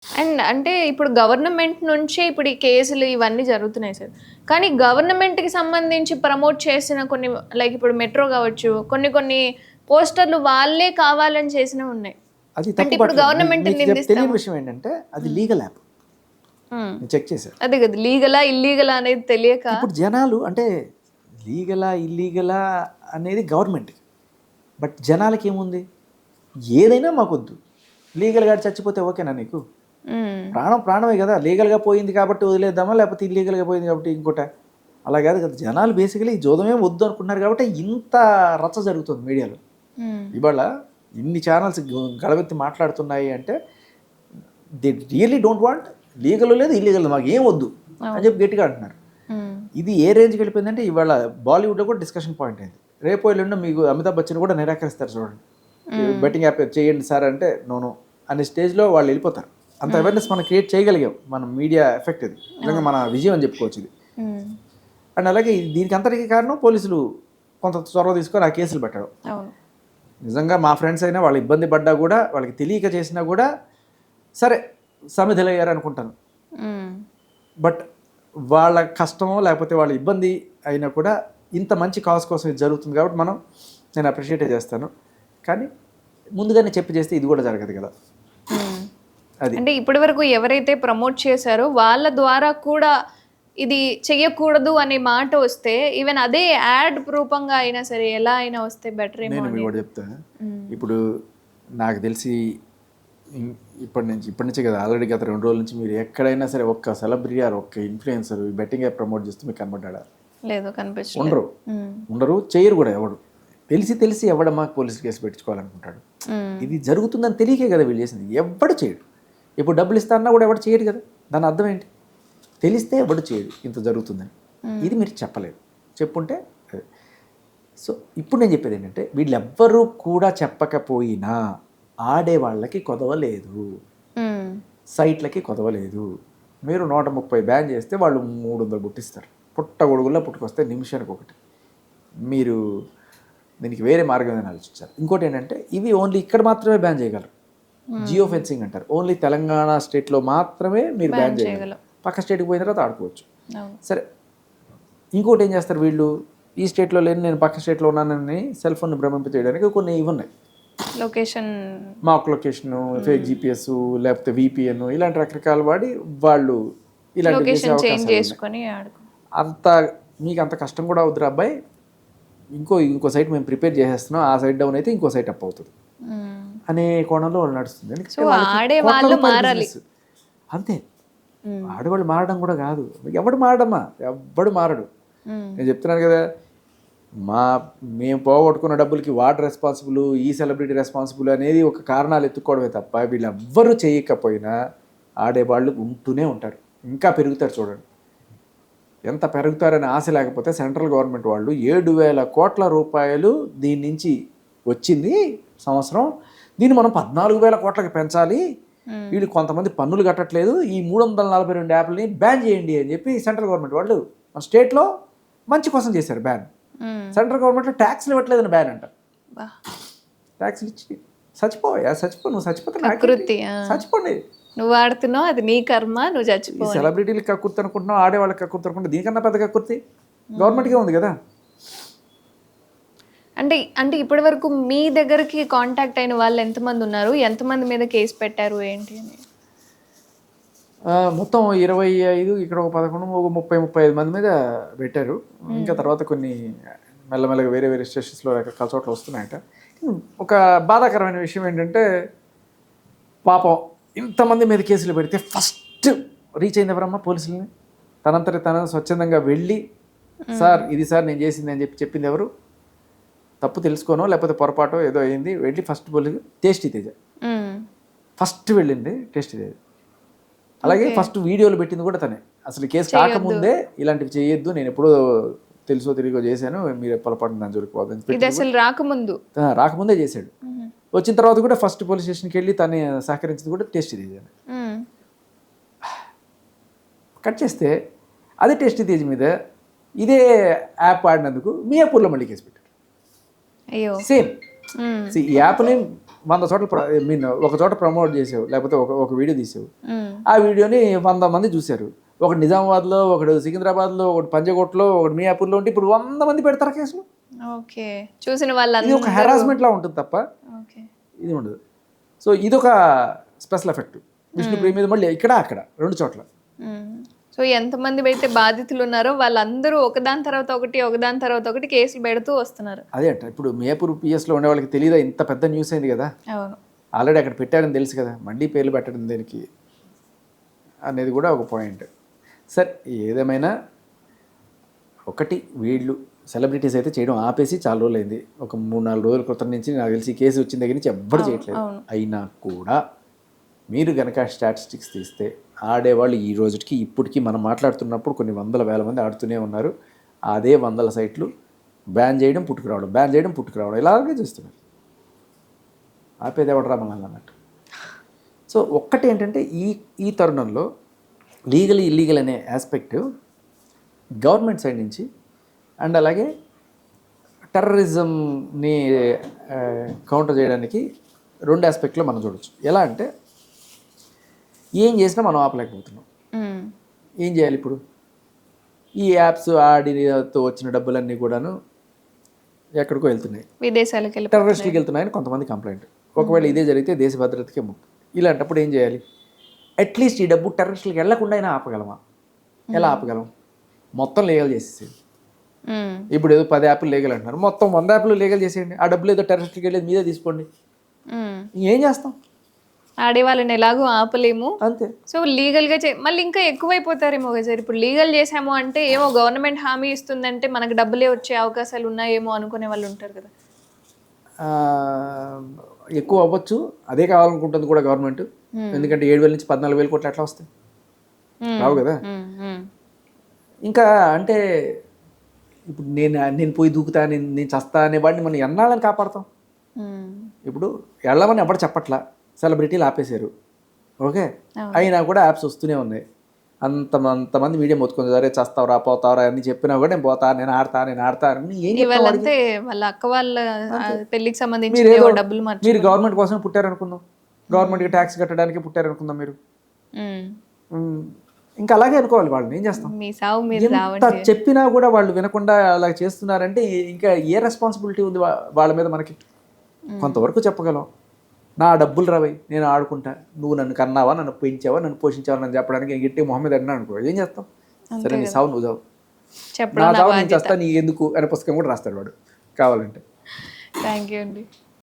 And అంటే ఇప్పుడు government నుంచే ఇప్పుడు ఈ కేసులు ఇవన్నీ జరుగుతున్నాయి సార్. కానీ గవర్నమెంట్‌కి సంబంధించి ప్రమోట్ చేసిన కొన్ని లైక్ ఇప్పుడు మెట్రో కావచ్చు, కొన్ని కొన్ని పోస్టర్‌లు వాళ్ళే కావాలని చేసినవి ఉన్నాయి. అది అంటే తప్పు ఇప్పుడు పట్టలేదు. గవర్నమెంట్‌ని మీకు తెలియని నిందిస్తామా? విషయం ఏంటంటే అది లీగల్ యాప్. హ్మ్. నేను చెక్ చేశాను. అదే కదా! లీగలా? ఇల్లీగలా? అనేది తెలియక ఇప్పుడు జనాలు అంటే లీగలా ఇల్లీగలా అనేది గవర్నమెంట్కి, బట్ జనాలకి ఏముంది, ఏదైనా మాకొద్దు. లీగల్గా చచ్చిపోతే ఓకేనా నీకు? హ్మ్. ప్రాణం ప్రాణమే కదా. లీగల్గా పోయింది కాబట్టి వదిలేద్దామా, లేకపోతే ఇల్లీగల్గా పోయింది కాబట్టి ఇంకోట? అలా కాదు కదా. జనాలు బేసికలీ ఈ జోదమే వద్దు అనుకుంటున్నారు కాబట్టి ఇంత రచ్చ జరుగుతుంది మీడియాలో. హ్మ్. ఇవాళ ఇన్ని ఛానల్స్ గడవెత్తి మాట్లాడుతున్నాయి అంటే they really don't want legal లేదు ఇల్లీగల్ మాకు ఏం వద్దు అని చెప్పి గట్టిగా అంటున్నారు. హ్మ్. ఇది ఏ రేంజ్కి వెళ్ళిపోయిందంటే ఇవాళ బాలీవుడ్లో కూడా డిస్కషన్ పాయింట్ అయింది. రేపు ఎల్లుండి మీకు అమితాబ్ బచ్చన్ కూడా నిరాకరిస్తారు చూడండి. బెట్టింగ్ యాప్ చేయండి సార్ అంటే నోను అనే స్టేజ్లో వాళ్ళు వెళ్ళిపోతారు. అంత అవేర్నెస్ మనం క్రియేట్ చేయగలిగాం. మన మీడియా ఎఫెక్ట్ ఇది నిజంగా మన విజయం అని చెప్పుకోవచ్చు ఇది. హ్మ్. అండ్ అలాగే దీనికి అంతటికీ కారణం పోలీసులు కొంత చొరవ తీసుకొని ఆ కేసులు పెట్టడం. అవును. నిజంగా మా ఫ్రెండ్స్ అయినా వాళ్ళు ఇబ్బంది పడ్డా కూడా, వాళ్ళకి తెలియక చేసినా కూడా సరే సమిధులయ్యారు అనుకుంటాను. హ్మ్. బట్ వాళ్ళ కష్టమో లేకపోతే వాళ్ళ ఇబ్బంది అయినా కూడా ఇంత మంచి కాజ్ కోసం ఇది జరుగుతుంది కాబట్టి నేను అప్రిషియేట్ చేస్తాను. కానీ ముందుగానే చెప్పి చేస్తే ఇది కూడా జరగదు కదా. హ్మ్. అది అంటే ఇప్పటివరకు ఎవరైతే ప్రమోట్ చేశారో వాళ్ళ ద్వారా కూడా ఇది చెయ్యకూడదు అనే మాట వస్తే ఈవెన్ అదే యాడ్ రూపంగా అయినా సరే ఎలా అయినా వస్తే బెటర్ ఏమో నేను అని. మీకు కూడా చెప్తాను. ఇప్పుడు నాకు తెలిసి ఇప్పటి నుంచే కదా, ఆల్రెడీ గత 2 రోజుల నుంచి మీరు ఎక్కడైనా సరే ఒక్క సెలబ్రిటీ ఆర్ ఒక్క ఇన్ఫ్లుయెన్సర్ బెట్టింగ్ యాప్ ప్రమోట్ చేస్తే మీకు కనబడ్డా? లేదు, కనిపించలేదు. ఉండరు. ఉండరు, చేయరు కూడా ఎవడు. తెలిసి ఎవడమ్మా పోలీస్ కేసు పెట్టించుకోవాలనుకుంటాడు? ఇది జరుగుతుందని తెలియకే కదా వీళ్ళు చేసింది. ఎవడు చేయడు. ఇప్పుడు డబ్బులు ఇస్తారన్నా కూడా ఎవడు చేయడు కదా. దాని అర్థం ఏంటి? తెలిస్తే ఎవడు చేయడు ఇంత జరుగుతుందని. ఇది మీరు చెప్పలేదు. చెప్పుంటే సో ఇప్పుడు నేను చెప్పేది ఏంటంటే వీళ్ళెవ్వరూ కూడా చెప్పకపోయినా ఆడే వాళ్ళకి కొదవలేదు, సైట్లకి కొదవలేదు. మీరు 130 బ్యాన్ చేస్తే వాళ్ళు 300 పుట్టిస్తారు. పుట్టగొడుగుల్లో పుట్టుకొస్తే నిమిషానికి ఒకటి. మీరు దీనికి వేరే మార్గం ఏదైనా ఆలోచించారు. ఇంకోటి ఏంటంటే ఇవి ఓన్లీ ఇక్కడ మాత్రమే బ్యాన్ చేయగలరు. జియో ఫెన్సింగ్ అంటారు. ఓన్లీ తెలంగాణ స్టేట్లో మాత్రమే మీరు బ్యాన్ చేయగలరు. పక్క స్టేట్కి పోయిన తర్వాత ఆడుకోవచ్చు. సరే, ఇంకోటి ఏం చేస్తారు వీళ్ళు, ఈ స్టేట్లో లేని నేను పక్క స్టేట్లో ఉన్నానని సెల్ ఫోన్ భ్రమింపచేయడానికి కొన్ని ఇవి ఉన్నాయి. లొకేషన్, మాక్ లొకేషన్, ఫేక్ జీపీఎస్, లేకపోతే విపిఎన్, ఇలాంటి రకరకాలు వాడి వాళ్ళు ఇలాంటి అంత మీకు అంత కష్టం కూడా అవుతురు అబ్బాయి. ఇంకో సైట్ మేము ప్రిపేర్ చేసేస్తున్నాం, ఆ సైట్ డౌన్ అయితే ఇంకో సైట్ అప్ అవుతుంది అనే కోణంలో వాళ్ళు నడుస్తుంది. అంతే. ఆడవాళ్ళు మారడం కూడా కాదు, ఎవడు మారడమ్మా, ఎవడు మారడు. నేను చెప్తున్నాను కదా, మేము పోగొట్టుకున్న డబ్బులకి వాడు రెస్పాన్సిబుల్, ఈ సెలబ్రిటీ రెస్పాన్సిబుల్ అనేది ఒక కారణాలు ఎత్తుకోవడమే తప్ప వీళ్ళెవ్వరూ చేయకపోయినా ఆడేవాళ్ళు ఉంటూనే ఉంటారు. ఇంకా పెరుగుతారు. చూడండి ఎంత పెరుగుతారని ఆశ లేకపోతే సెంట్రల్ గవర్నమెంట్ వాళ్ళు 7,000 కోట్ల రూపాయలు దీని నుంచి వచ్చింది సంవత్సరం, దీన్ని మనం 14,000 కోట్లకి పెంచాలి, వీళ్ళు కొంతమంది పన్నులు కట్టట్లేదు, ఈ 342 యాప్లని బ్యాన్ చేయండి అని చెప్పి సెంట్రల్ గవర్నమెంట్ వాళ్ళు మన స్టేట్లో మంచి కోసం చేశారు బ్యాన్. సెంట్రల్ గవర్నమెంట్లో ట్యాక్స్లు ఇవ్వట్లేదని బ్యాన్ అంట. ట్యాక్స్లు ఇచ్చి నువ్వు చచ్చిపోతే చచ్చిపోండి, నువ్వు ఆడుతున్నావు, అది నీ కర్మ, నువ్వు చచ్చిపో. సెలబ్రిటీలకు కక్కుర్తి అనుకుంటున్నావు, ఆడేవాళ్ళకి కక్కుర్తి అనుకుంటున్నావు, దీనికన్నా పెద్ద కక్కుర్తి గవర్నమెంట్కే ఉంది కదా. అంటే ఇప్పటి వరకు మీ దగ్గరికి కాంటాక్ట్ అయిన వాళ్ళు ఎంతమంది ఉన్నారు, ఎంతమంది మీద కేసు పెట్టారు ఏంటి అని? మొత్తం 25, ఇక్కడ ఒక 11, ఒక 30-35 మంది మీద పెట్టారు. ఇంకా తర్వాత కొన్ని మెల్లమెల్లగా వేరే స్టేషన్స్లో రకరకాల చోట్ల వస్తున్నాయట. ఒక బాధాకరమైన విషయం ఏంటంటే పాపం ఇంతమంది మీద కేసులు పెడితే ఫస్ట్ రీచ్ అయింది ఎవరమ్మా? పోలీసులని. తన స్వచ్ఛందంగా వెళ్ళి సార్ ఇది సార్ నేను చేసింది అని చెప్పింది ఎవరు? తప్పు తెలుసుకోనో లేకపోతే పొరపాటో ఏదో అయింది, వెళ్ళి first police tasty Teja first వెళ్ళింది. టేస్టీ తేజ అలాగే ఫస్ట్ వీడియోలు పెట్టింది కూడా తనే. అసలు కేసు కాకముందే ఇలాంటివి చేయొద్దు, నేను ఎప్పుడో తెలుసో తిరిగో చేశాను, మీరు పొరపాటు దాని జోలికి రాకముందే చేశాడు. వచ్చిన తర్వాత కూడా ఫస్ట్ పోలీస్ స్టేషన్కి వెళ్ళి తను సహకరించింది కూడా టేస్టీ తేజ. కట్ చేస్తే అదే టేస్టీ తేజ్ మీద ఇదే యాప్ ఆడినందుకు మియాపూర్లో మళ్ళీ కేసు పెట్టారు. సేమ్ ఈ యాప్ని 100 చోట్ల మీన్ ఒక చోట ప్రమోట్ చేసావు, లేకపోతే ఒక వీడియో తీసావు, ఆ వీడియోని 100 మంది చూశారు. ఒకటి నిజామాబాద్లో, ఒకటి సికింద్రాబాద్లో, ఒకటి పంజకోట్లో, ఒకటి మియాపూర్లో ఉంటే ఇప్పుడు 100 మంది పెడతారు కేసులు. ఓకే, చూసిన ఇది వాళ్ళందరూ ఒక హెరాస్మెంట్ లా ఉంటుంది తప్ప ఓకే. ఇది ఉండదు. సో ఇదొక స్పెషల్ ఎఫెక్ట్ విష్ణుప్రియ మీద, మళ్ళీ ఇక్కడ అక్కడ 2 చోట్ల. సో ఎంతమంది అయితే బాధితులు ఉన్నారో వాళ్ళందరూ ఒకదాని తర్వాత ఒకటి కేసులు పెడుతూ వస్తున్నారు. అదే అంట, ఇప్పుడు మియాపూర్ పిఎస్లో ఉండే వాళ్ళకి తెలియదా ఇంత పెద్ద న్యూస్ అయింది కదా, అవును. ఆల్రెడీ అక్కడ పెట్టారని తెలుసు కదా, మళ్ళీ పేర్లు పెట్టడం దేనికి అనేది కూడా ఒక పాయింట్. సరే ఏదేమైనా ఒకటి, వీళ్ళు సెలబ్రిటీస్ అయితే చేయడం ఆపేసి చాలా రోజులు అయింది. ఒక 3-4 రోజుల క్రితం నుంచి నాకు తెలిసి కేసు వచ్చిన దగ్గర నుంచి ఎవ్వరు చేయట్లేదు. అయినా కూడా మీరు కనుక స్టాటిస్టిక్స్ తీస్తే ఆడేవాళ్ళు ఈ రోజుకి ఇప్పటికీ మనం మాట్లాడుతున్నప్పుడు కొన్ని వందల వేల మంది ఆడుతూనే ఉన్నారు. అదే 100 సైట్లు బ్యాన్ చేయడం పుట్టుకురావడం ఇలాగే చేస్తున్నారు. ఆపేది ఎవడరా మనల్ని అన్నట్టు. సో ఒక్కటి ఏంటంటే ఈ తరుణంలో లీగల్ ఇల్లీగల్ అనే ఆస్పెక్ట్ గవర్నమెంట్ సైడ్ నుంచి, అండ్ అలాగే టెర్రరిజంని కౌంటర్ చేయడానికి 2 ఆస్పెక్ట్లో మనం చూడొచ్చు. ఎలా అంటే ఏం చేసినా మనం ఆపలేకపోతున్నాం. ఏం చేయాలి ఇప్పుడు? ఈ యాప్స్ ఆడితో వచ్చిన డబ్బులన్నీ కూడాను ఎక్కడికో వెళ్తున్నాయి, విదేశాలకు టెర్రరిస్టులకు వెళ్తున్నాయని కొంతమంది కంప్లైంట్. ఒకవేళ ఇదే జరిగితే దేశ భద్రతకే ముప్పు. ఇలాంటప్పుడు ఏం చేయాలి? అట్లీస్ట్ ఈ డబ్బు టెర్రరిస్టులకు వెళ్లకుండా అయినా ఆపగలమా? ఎలా ఆపగలం? మొత్తం లీగల్ చేసేసేది. ఇప్పుడు ఏదో 10 యాప్లు లీగల్ అంటున్నారు, మొత్తం 100 యాప్లు లీగల్ చేసేయండి. ఆ డబ్బులు ఏదో టెర్రరిస్టులకు వెళ్ళేది మీదే తీసుకోండి. ఏం చేస్తాం? ఆడే వాళ్ళని ఎలాగో ఆపలేము, అంతే. సో లీగల్గా మళ్ళీ ఇంకా ఎక్కువైపోతారేమో కదా సార్. ఇప్పుడు లీగల్ చేసాము అంటే ఏమో గవర్నమెంట్ హామీ ఇస్తుందంటే మనకు డబ్బులే వచ్చే అవకాశాలు ఉన్నాయేమో అనుకునే వాళ్ళు ఉంటారు కదా. ఎక్కువ అవ్వచ్చు, అదే కావాలనుకుంటుంది కూడా గవర్నమెంట్. ఎందుకంటే 7,000 నుంచి 14,000 కోట్లు ఎట్లా వస్తాయి? రావు కదా. ఇంకా అంటే ఇప్పుడు నేను పోయి దూకుతా, నేను చస్తా అనే వాడిని మనం ఎన్నాళ్ళని కాపాడతాం? ఇప్పుడు వెళ్ళమని ఎవరు చెప్పట్లా, సెలబ్రిటీలు ఆపేశారు, ఓకే. అయినా కూడా యాప్స్ వస్తూనే ఉన్నాయి. అంతమంది మీడియా మొత్తుకుంది, సరే చస్తావరా పోతావరా అని చెప్పినా కూడా నేను పోతా, నేను ఆడతా ఇవాళంతే వాళ్ళ అక్క వాళ్ళ పెళ్లికి సంబంధించి డబ్బులు మీరు గవర్నమెంట్ కోసం పుట్టారనుకుందాం, గవర్నమెంట్కి ట్యాక్స్ కట్టడానికి పుట్టారనుకుందాం మీరు. ఇంకా అలాగే అనుకోవాలి. వాళ్ళని ఏం చేస్తాం? ఎంత చెప్పినా కూడా వాళ్ళు వినకుండా అలా చేస్తున్నారంటే ఇంకా ఏ రెస్పాన్సిబిలిటీ ఉంది వాళ్ళ మీద మనకి? కొంతవరకు చెప్పగలం, నా డబ్బులు రావై, నేను ఆడుకుంటా, నువ్వు నన్ను కన్నావా, నన్ను పెంచావా, నన్ను పోషించావా అని చెప్పడానికి గట్టి మొహమ్మద్ అన్నా అనుకో, ఏం చేస్తాం? సరే నీ సావు నువ్వు చావు, నా చావు నేను చేస్తా, నీ ఎందుకు అనే పుస్తకం కూడా రాస్తాడు వాడు కావాలంటే. థ్యాంక్ యూ అండి.